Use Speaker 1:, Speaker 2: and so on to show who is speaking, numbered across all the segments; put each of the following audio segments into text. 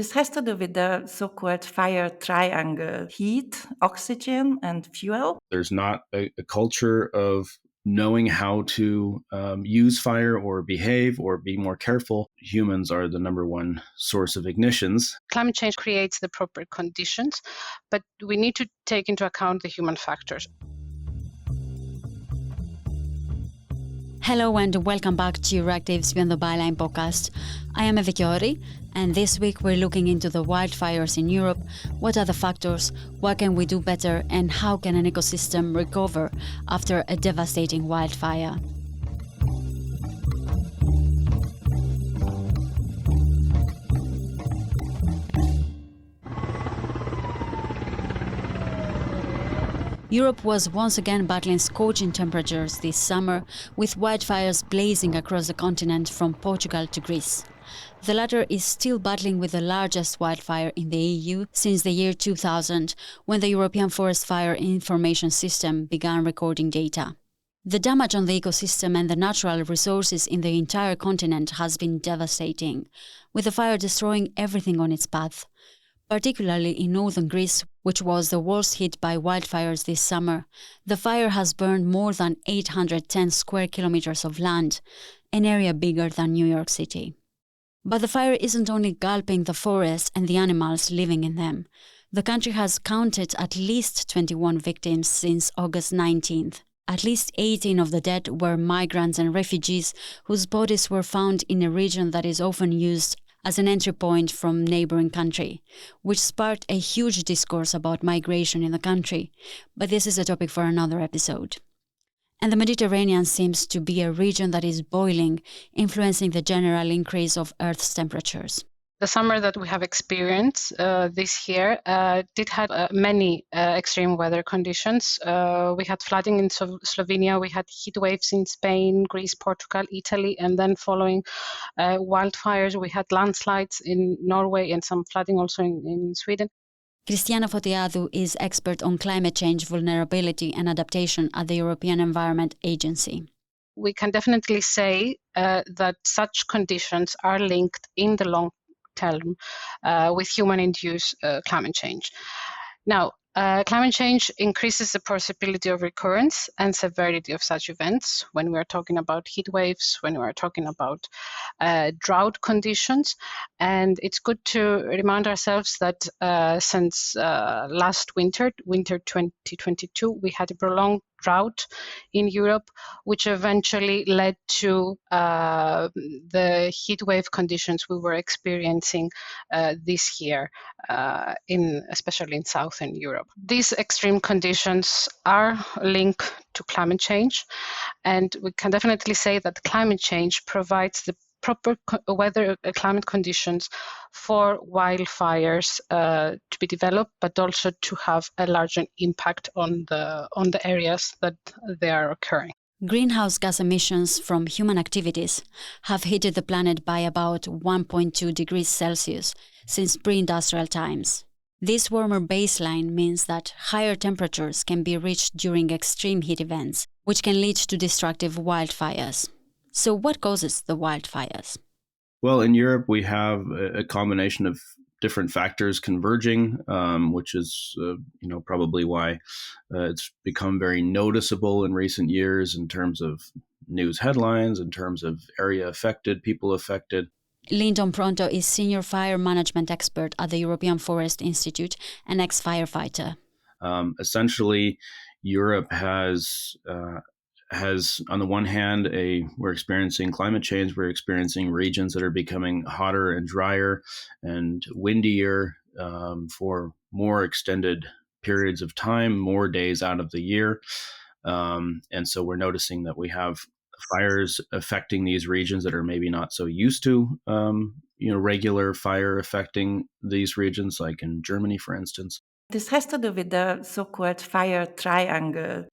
Speaker 1: This has to do with the so-called fire triangle: heat, oxygen, and fuel.
Speaker 2: There's not a culture of knowing how to use fire or behave or be more careful. Humans are the number one source of ignitions.
Speaker 3: Climate change creates the proper conditions, but we need to take into account the human factors.
Speaker 4: Hello and welcome back to EURACTIV's Beyond the Byline podcast. I am Eve Kiori, and this week we're looking into the wildfires in Europe. What are the factors? What can we do better? And how can an ecosystem recover after a devastating wildfire? Europe was once again battling scorching temperatures this summer, with wildfires blazing across the continent from Portugal to Greece. The latter is still battling with the largest wildfire in the EU since the year 2000, when the European Forest Fire Information System began recording data. The damage on the ecosystem and the natural resources in the entire continent has been devastating, with the fire destroying everything on its path. Particularly in northern Greece, which was the worst hit by wildfires this summer, the fire has burned more than 810 square kilometers of land, an area bigger than New York City. But the fire isn't only gulping the forest and the animals living in them. The country has counted at least 21 victims since August 19th. At least 18 of the dead were migrants and refugees whose bodies were found in a region that is often used as an entry point from neighboring country, which sparked a huge discourse about migration in the country. But this is a topic for another episode. And the Mediterranean seems to be a region that is boiling, influencing the general increase of Earth's temperatures.
Speaker 3: The summer that we have experienced this year did have many extreme weather conditions. We had flooding in Slovenia, we had heat waves in Spain, Greece, Portugal, Italy, and then following wildfires, we had landslides in Norway and some flooding also in Sweden.
Speaker 4: Christiana Photiadou is expert on climate change, vulnerability and adaptation at the European Environment Agency.
Speaker 3: We can definitely say that such conditions are linked in the long term with human-induced climate change. Now, climate change increases the possibility of recurrence and severity of such events when we are talking about heat waves, when we are talking about drought conditions. And it's good to remind ourselves that since last winter 2022, we had a prolonged drought in Europe, which eventually led to the heat wave conditions we were experiencing this year, especially in southern Europe. These extreme conditions are linked to climate change, and we can definitely say that climate change provides the proper weather climate conditions for wildfires to be developed, but also to have a larger impact on the areas that they are occurring.
Speaker 4: Greenhouse gas emissions from human activities have heated the planet by about 1.2 degrees Celsius since pre-industrial times. This warmer baseline means that higher temperatures can be reached during extreme heat events, which can lead to destructive wildfires. So what causes the wildfires?
Speaker 2: Well, in Europe, we have a combination of different factors converging, which is probably why it's become very noticeable in recent years in terms of news headlines, in terms of area affected, people affected.
Speaker 4: Lindon Pronto is senior fire management expert at the European Forest Institute and ex-firefighter.
Speaker 2: Essentially, Europe has on the one hand, we're experiencing climate change. We're experiencing regions that are becoming hotter and drier and windier for more extended periods of time, more days out of the year. And so we're noticing that we have fires affecting these regions that are maybe not so used to, regular fire affecting these regions, like in Germany, for instance.
Speaker 1: This has to do with the so-called fire triangle.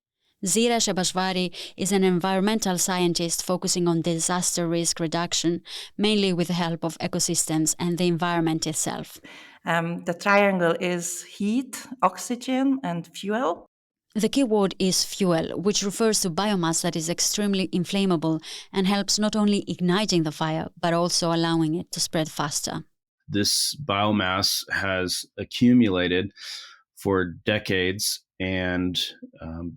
Speaker 4: Zita Sebasvari is an environmental scientist focusing on disaster risk reduction, mainly with the help of ecosystems and the environment itself.
Speaker 1: The triangle is heat, oxygen, and fuel.
Speaker 4: The key word is fuel, which refers to biomass that is extremely inflammable and helps not only igniting the fire, but also allowing it to spread faster.
Speaker 2: this biomass has accumulated for decades and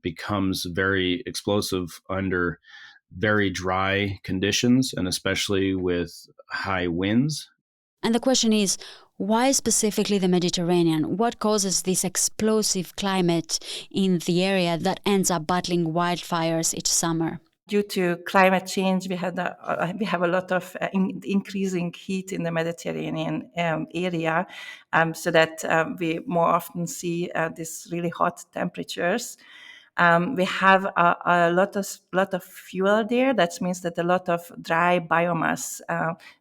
Speaker 2: becomes very explosive under very dry conditions, and especially with high winds.
Speaker 4: And the question is, why specifically the Mediterranean? What causes this explosive climate in the area that ends up battling wildfires each summer?
Speaker 1: Due to climate change, we have a lot of increasing heat in the Mediterranean area, so that we more often see these really hot temperatures. We have a lot of fuel there. That means that a lot of dry biomass,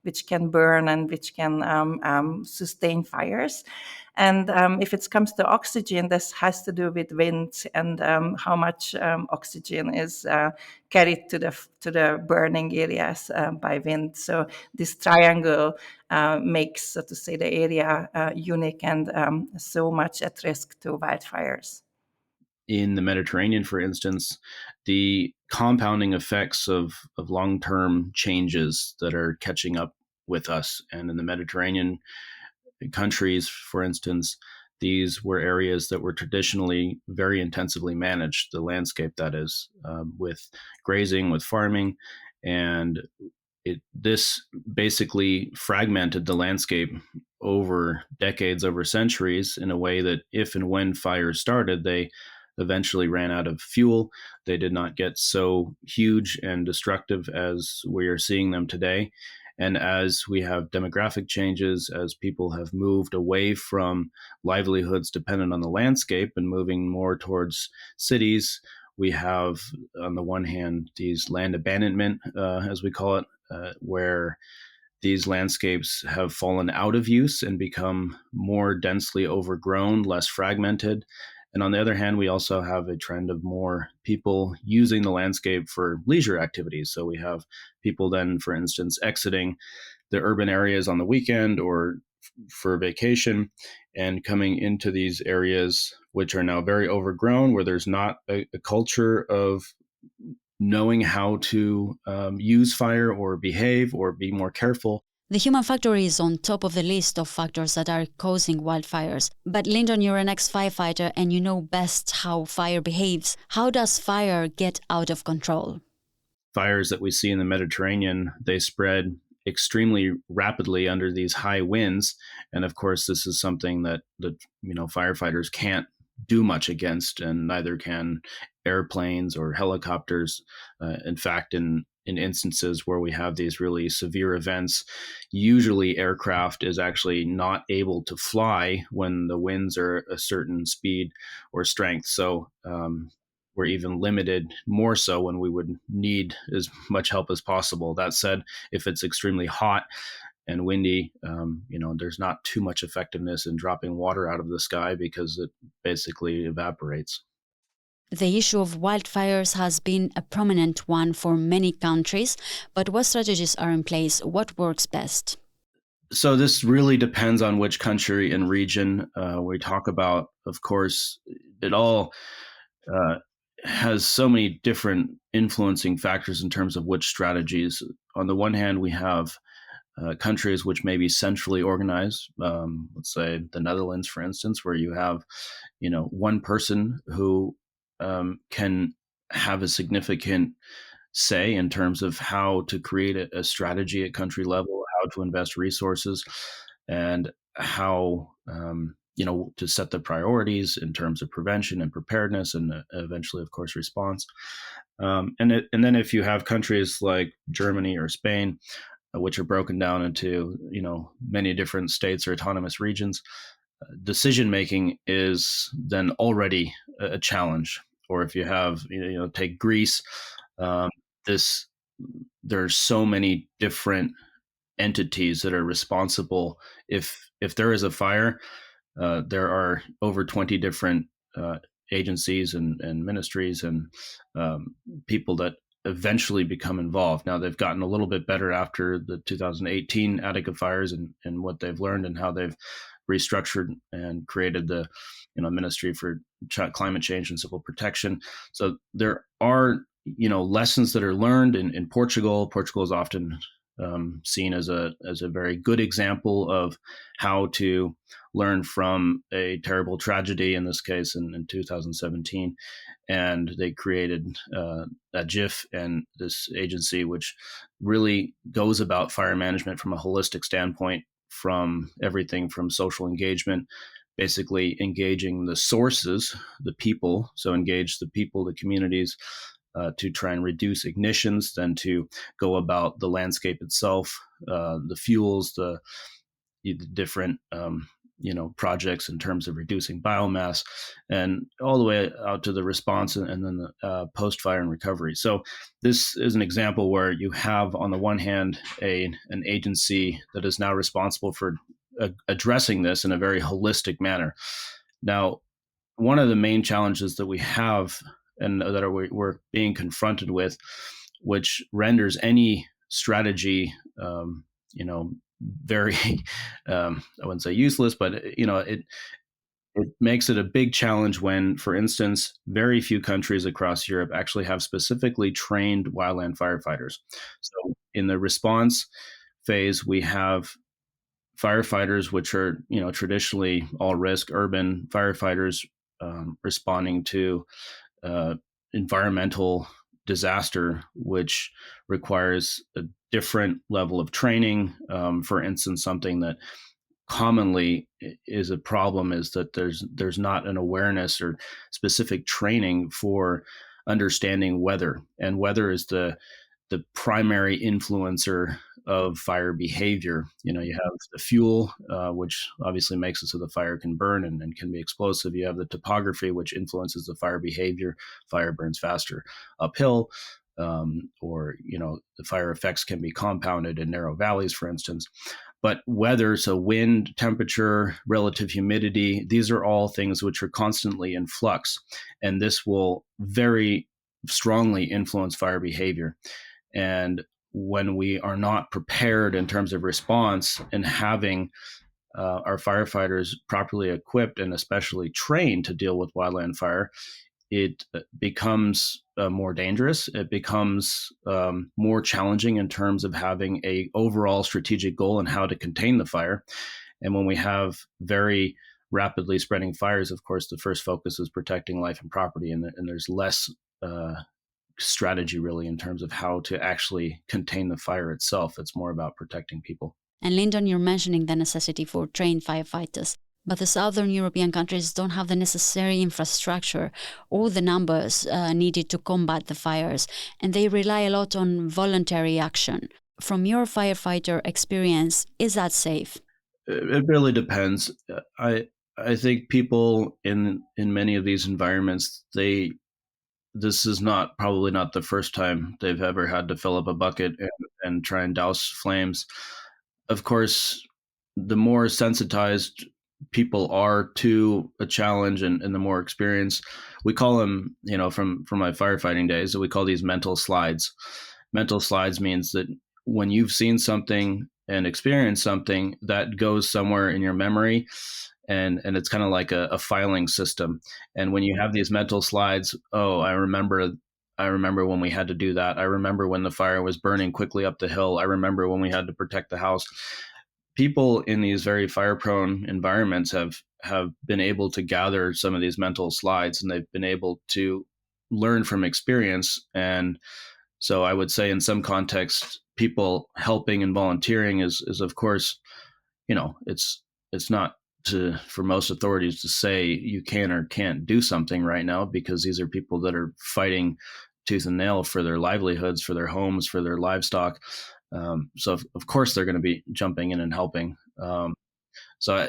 Speaker 1: which can burn and which can sustain fires. And if it comes to oxygen, this has to do with wind and how much oxygen is carried to the burning areas by wind. So this triangle makes, so to say, the area unique and so much at risk to wildfires.
Speaker 2: In the Mediterranean, for instance, the compounding effects of long-term changes that are catching up with us. And in the Mediterranean countries, for instance, these were areas that were traditionally very intensively managed, the landscape that is, with grazing, with farming, and this basically fragmented the landscape over decades, over centuries, in a way that if and when fires started, they eventually ran out of fuel. They did not get so huge and destructive as we are seeing them today. And as we have demographic changes, as people have moved away from livelihoods dependent on the landscape and moving more towards cities, we have, on the one hand, these land abandonment, as we call it, where these landscapes have fallen out of use and become more densely overgrown, less fragmented. And on the other hand, we also have a trend of more people using the landscape for leisure activities. So we have people then, for instance, exiting the urban areas on the weekend or for vacation and coming into these areas, which are now very overgrown, where there's not a culture of knowing how to use fire or behave or be more careful.
Speaker 4: The human factor is on top of the list of factors that are causing wildfires. But Lindon, you're an ex-firefighter and you know best how fire behaves. How does fire get out of control?
Speaker 2: Fires that we see in the Mediterranean, they spread extremely rapidly under these high winds. And of course, this is something that firefighters can't do much against, and neither can airplanes or helicopters. In fact, in instances where we have these really severe events, usually aircraft is actually not able to fly when the winds are a certain speed or strength. So we're even limited more so when we would need as much help as possible. That said, if it's extremely hot and windy, there's not too much effectiveness in dropping water out of the sky because it basically evaporates.
Speaker 4: The issue of wildfires has been a prominent one for many countries, but what strategies are in place? What works best?
Speaker 2: So this really depends on which country and region we talk about. Of course, it all has so many different influencing factors in terms of which strategies. On the one hand, we have countries which may be centrally organized, let's say the Netherlands, for instance, where you have, one person who can have a significant say in terms of how to create a strategy at country level, how to invest resources, and how to set the priorities in terms of prevention and preparedness, and eventually, of course, response. And then if you have countries like Germany or Spain, which are broken down into many different states or autonomous regions, decision making is then already a challenge. Or if you have take Greece, there's so many different entities that are responsible. If there is a fire, there are over 20 different agencies and ministries and people that eventually become involved. Now, they've gotten a little bit better after the 2018 Attica fires and what they've learned and how they've restructured and created the Ministry for Climate Change and Civil Protection. So there are lessons that are learned in Portugal. Portugal is often seen as a very good example of how to learn from a terrible tragedy, in this case in 2017. And they created a GIF and this agency, which really goes about fire management from a holistic standpoint, from everything from social engagement, basically engaging the sources, the people. So engage the people, the communities, to try and reduce ignitions, then to go about the landscape itself, the fuels, the different projects in terms of reducing biomass, and all the way out to the response and then the post-fire and recovery. So this is an example where you have, on the one hand, an agency that is now responsible for addressing this in a very holistic manner. Now, one of the main challenges that we have and that we're being confronted with, which renders any strategy, very, I wouldn't say useless, but it makes it a big challenge when, for instance, very few countries across Europe actually have specifically trained wildland firefighters. So in the response phase, we have firefighters, which are traditionally all risk urban firefighters, responding to environmental disaster, which requires a different level of training. For instance, something that commonly is a problem is that there's not an awareness or specific training for understanding weather, and weather is the primary influencer of fire behavior. You have the fuel, which obviously makes it so the fire can burn and can be explosive. You have the topography, which influences the fire behavior. Fire burns faster uphill, or the fire effects can be compounded in narrow valleys, for instance. But weather, so wind, temperature, relative humidity, these are all things which are constantly in flux, and this will very strongly influence fire behavior. And when we are not prepared in terms of response and having our firefighters properly equipped and especially trained to deal with wildland fire, it becomes more dangerous. It becomes more challenging in terms of having a overall strategic goal and how to contain the fire. And when we have very rapidly spreading fires, of course, the first focus is protecting life and property, and there's less strategy really in terms of how to actually contain the fire itself. It's more about protecting people.
Speaker 4: And Lindon, you're mentioning the necessity for trained firefighters, but the southern European countries don't have the necessary infrastructure or the numbers needed to combat the fires, and they rely a lot on voluntary action. From your firefighter experience, is that safe?
Speaker 2: It really depends. I think people in many of these environments, this is probably not the first time they've ever had to fill up a bucket and try and douse flames. Of course, the more sensitized people are to a challenge and the more experience, we call them, from my firefighting days, we call these mental slides. Mental slides means that when you've seen something and experienced something, that goes somewhere in your memory, and it's kind of like a filing system. And when you have these mental slides, I remember when we had to do that. I remember when the fire was burning quickly up the hill. I remember when we had to protect the house. People in these very fire-prone environments have been able to gather some of these mental slides, and they've been able to learn from experience. And so I would say in some contexts, people helping and volunteering is of course, it's not for most authorities to say you can or can't do something right now, because these are people that are fighting tooth and nail for their livelihoods, for their homes, for their livestock. So of course they're going to be jumping in and helping. So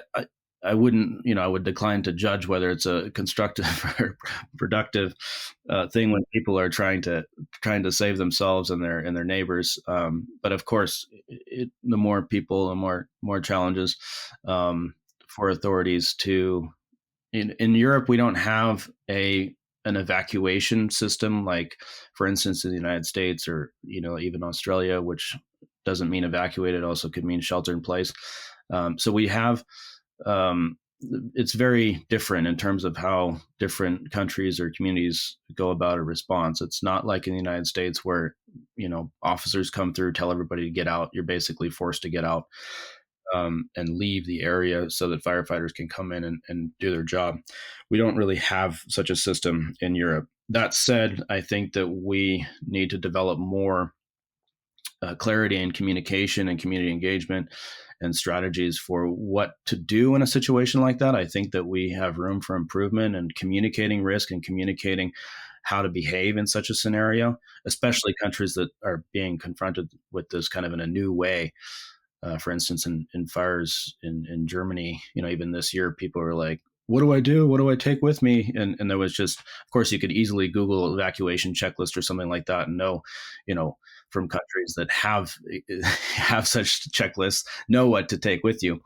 Speaker 2: I wouldn't, I would decline to judge whether it's a constructive or productive thing when people are trying to save themselves and their neighbors. But of course, the more people, the more challenges for authorities to. In Europe, we don't have an evacuation system like, for instance, in the United States or even Australia, which doesn't mean evacuate. It also could mean shelter in place. So we have it's very different in terms of how different countries or communities go about a response. It's not like in the United States where, officers come through, tell everybody to get out. You're basically forced to get out and leave the area so that firefighters can come in and do their job. We don't really have such a system in Europe. That said, I think that we need to develop more clarity and communication and community engagement and strategies for what to do in a situation like that. I think that we have room for improvement and communicating risk and communicating how to behave in such a scenario, especially countries that are being confronted with this kind of in a new way. For instance, in fires in Germany, even this year, people were like, what do I do? What do I take with me? And there was just, of course, you could easily Google evacuation checklist or something like that and know, from countries that have such checklists, know what to take with you.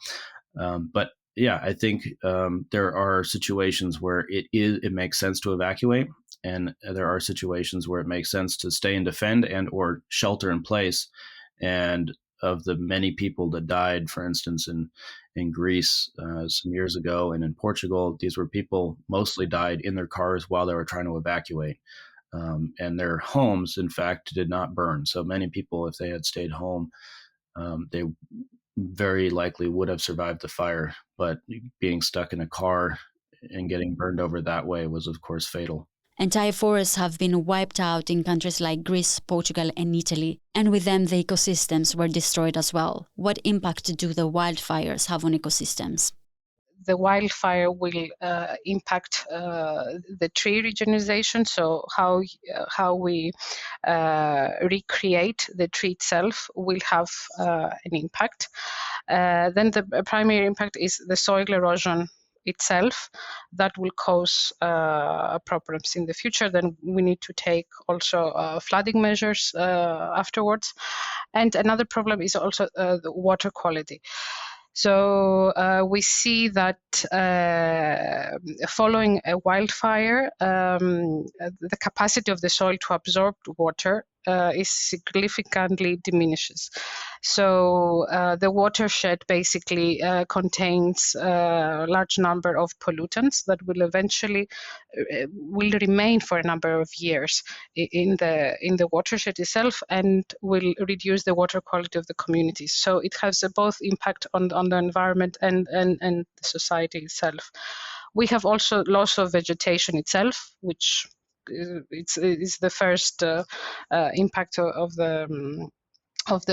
Speaker 2: But yeah, I think there are situations where it makes sense to evacuate, and there are situations where it makes sense to stay and defend and or shelter in place. And of the many people that died, for instance, in Greece some years ago, and in Portugal, these were people mostly died in their cars while they were trying to evacuate. And their homes, in fact, did not burn. So many people, if they had stayed home, they very likely would have survived the fire. But being stuck in a car and getting burned over that way was, of course, fatal.
Speaker 4: Entire forests have been wiped out in countries like Greece, Portugal and Italy, and with them the ecosystems were destroyed as well. What impact do the wildfires have on ecosystems?
Speaker 3: The wildfire will impact the tree regeneration, so how we recreate the tree itself will have an impact. Then the primary impact is the soil erosion itself that will cause problems in the future. Then we need to take also flooding measures afterwards. And another problem is also the water quality. So we see that following a wildfire, the capacity of the soil to absorb water is significantly diminishes. So the watershed basically contains a large number of pollutants that will eventually will remain for a number of years in the watershed itself and will reduce the water quality of the communities. So it has both impact on the environment and the society itself. We have also loss of vegetation itself, which is the first impact of the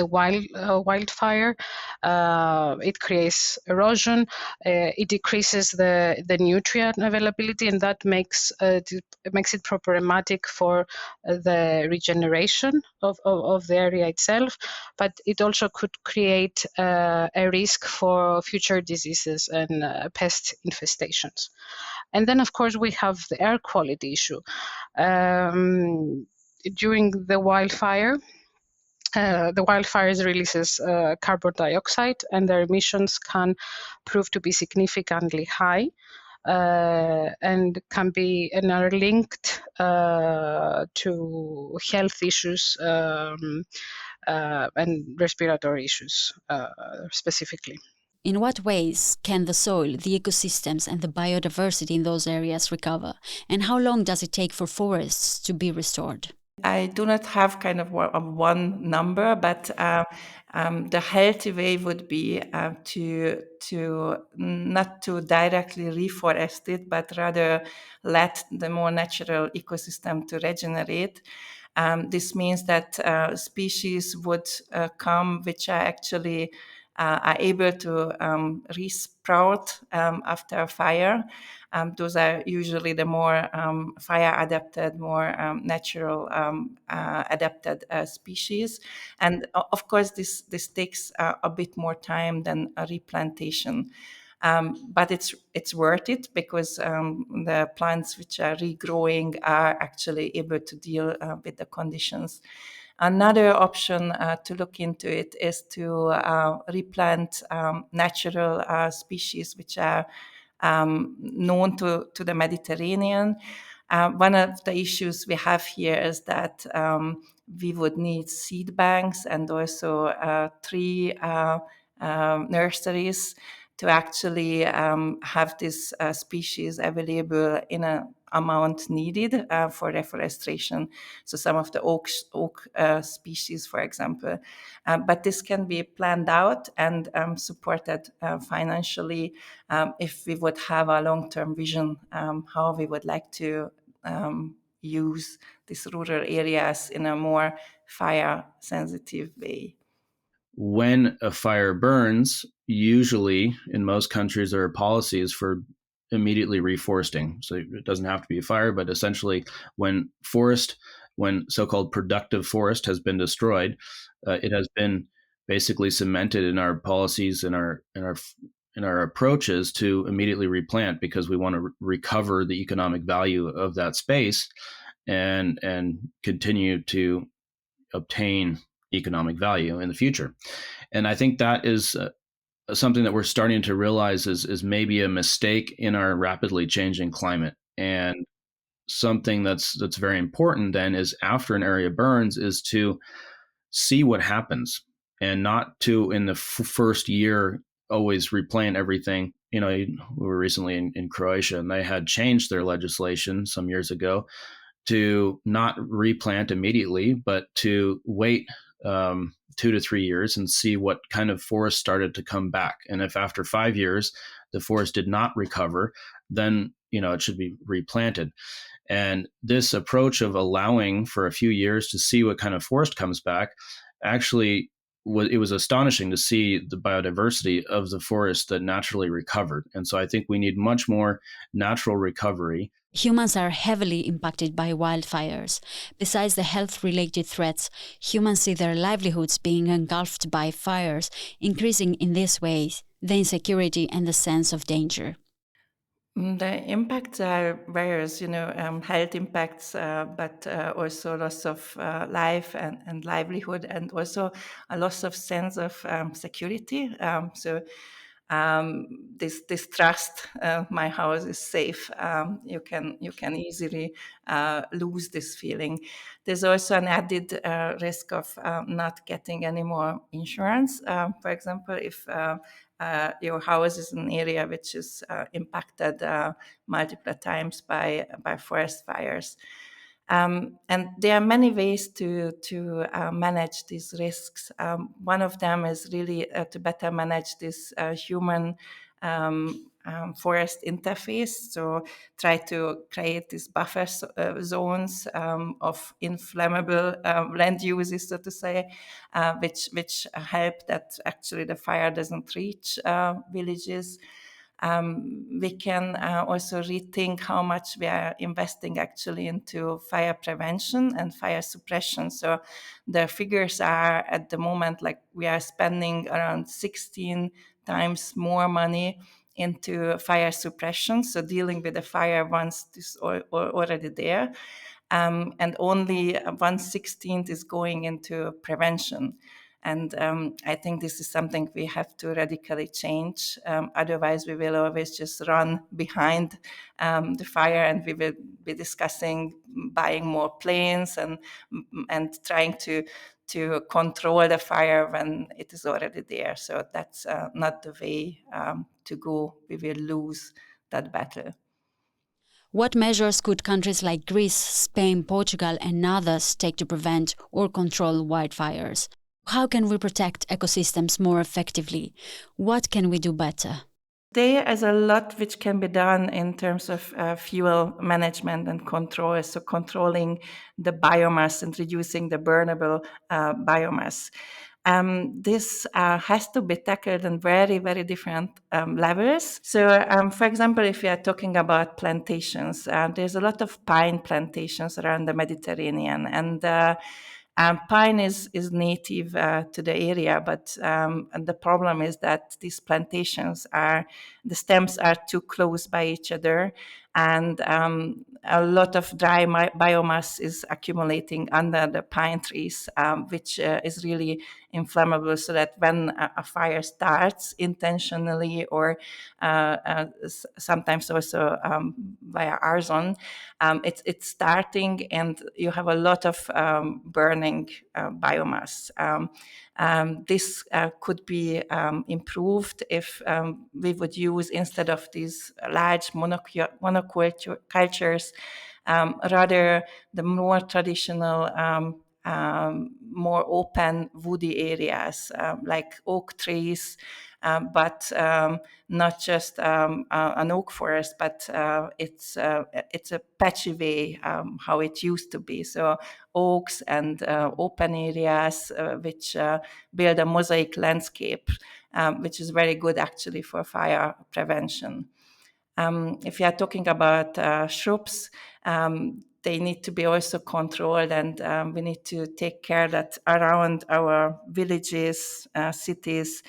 Speaker 3: wildfire. It creates erosion, it decreases the nutrient availability, and that makes it problematic for the regeneration of the area itself. But it also could create a risk for future diseases and pest infestations. And then, of course, we have the air quality issue. During the wildfire, the wildfires releases carbon dioxide, and their emissions can prove to be significantly high and are linked to health issues and respiratory issues specifically.
Speaker 4: In what ways can the soil, the ecosystems and the biodiversity in those areas recover? And how long does it take for forests to be restored?
Speaker 1: I do not have kind of one number, but the healthy way would be to not to directly reforest it, but rather let the more natural ecosystem to regenerate. This means that species would come which are actually are able to resprout after a fire. Those are usually the more fire-adapted, more natural adapted species. And of course, this takes a bit more time than a replantation. But it's worth it because the plants which are regrowing are actually able to deal with the conditions. Another option to look into it is to replant natural species which are known to the Mediterranean. One of the issues we have here is that we would need seed banks and also tree nurseries to actually have this species available in an amount needed for reforestation. So some of the oak species, for example. But this can be planned out and supported financially if we would have a long-term vision how we would like to use these rural areas in a more fire-sensitive way.
Speaker 2: When a fire burns, usually in most countries there are policies for immediately reforesting. So it doesn't have to be a fire, but essentially when so-called productive forest has been destroyed, it has been basically cemented in our policies, in our approaches to immediately replant, because we want to recover the economic value of that space and continue to obtain economic value in the future. And I think that is something that we're starting to realize is maybe a mistake in our rapidly changing climate. And something that's very important then is, after an area burns, is to see what happens, and not to, in the first year, always replant everything. We were recently in Croatia, and they had changed their legislation some years ago to not replant immediately, but to wait 2 to 3 years and see what kind of forest started to come back. And if after 5 years the forest did not recover, then it should be replanted. And this approach of allowing for a few years to see what kind of forest comes back, actually, it was astonishing to see the biodiversity of the forest that naturally recovered. And so I think we need much more natural recovery.
Speaker 4: Humans are heavily impacted by wildfires. Besides the health-related threats, humans see their livelihoods being engulfed by fires, increasing in this way the insecurity and the sense of danger.
Speaker 1: The impacts are various, health impacts, but also loss of life and livelihood, and also a loss of sense of security. This trust, my house is safe. You can easily lose this feeling. There's also an added risk of not getting any more insurance. For example, if your house is an area which is impacted multiple times by forest fires. And there are many ways to manage these risks. One of them is really to better manage this human forest interface. So try to create these buffer zones of inflammable land uses, so to say, which help that actually the fire doesn't reach villages. We can also rethink how much we are investing actually into fire prevention and fire suppression. So the figures are at the moment like we are spending around 16 times more money into fire suppression, so dealing with the fire once it's already there. And only 1/16 is going into prevention. And I think this is something we have to radically change. Otherwise, we will always just run behind the fire, and we will be discussing buying more planes and trying to control the fire when it is already there. So that's not the way to go. We will lose that battle.
Speaker 4: What measures could countries like Greece, Spain, Portugal, and others take to prevent or control wildfires? How can we protect ecosystems more effectively? What can we do better?
Speaker 1: There is a lot which can be done in terms of fuel management and control, so controlling the biomass and reducing the burnable biomass. This has to be tackled on very, very different levels. So, for example, if we are talking about plantations, there's a lot of pine plantations around the Mediterranean, and pine is native to the area, but and the problem is that these plantations the stems are too close by each other, and a lot of dry biomass is accumulating under the pine trees, which is really inflammable, so that when a fire starts intentionally or sometimes also via arson, it's starting and you have a lot of burning biomass. This could be improved if we would use, instead of these large monocultures, rather the more traditional, more open woody areas, like oak trees, but not just an oak forest, but it's a patchy way how it used to be. So oaks and open areas which build a mosaic landscape, which is very good actually for fire prevention. If you are talking about shrubs, they need to be also controlled, and we need to take care that around our villages, cities,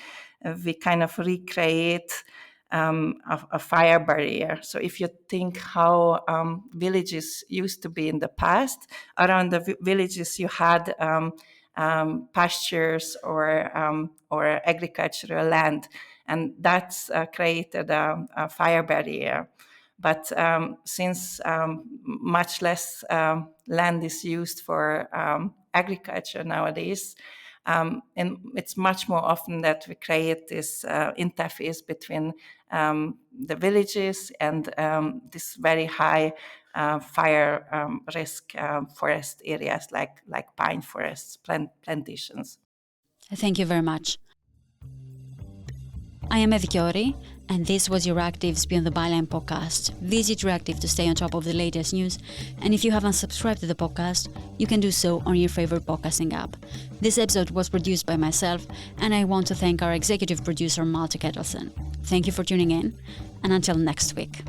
Speaker 1: we kind of recreate a fire barrier. So if you think how villages used to be in the past, around the villages you had pastures or agricultural land, and that's created a fire barrier. But since much less land is used for agriculture nowadays, and it's much more often that we create this interface between the villages and this very high fire risk forest areas like pine forests, plantations.
Speaker 4: Thank you very much. I am Evi Kiori, and this was EURACTIV's Beyond the Byline podcast. Visit EURACTIV to stay on top of the latest news, and if you haven't subscribed to the podcast, you can do so on your favorite podcasting app. This episode was produced by myself, and I want to thank our executive producer, Malte Kettelsen. Thank you for tuning in, and until next week.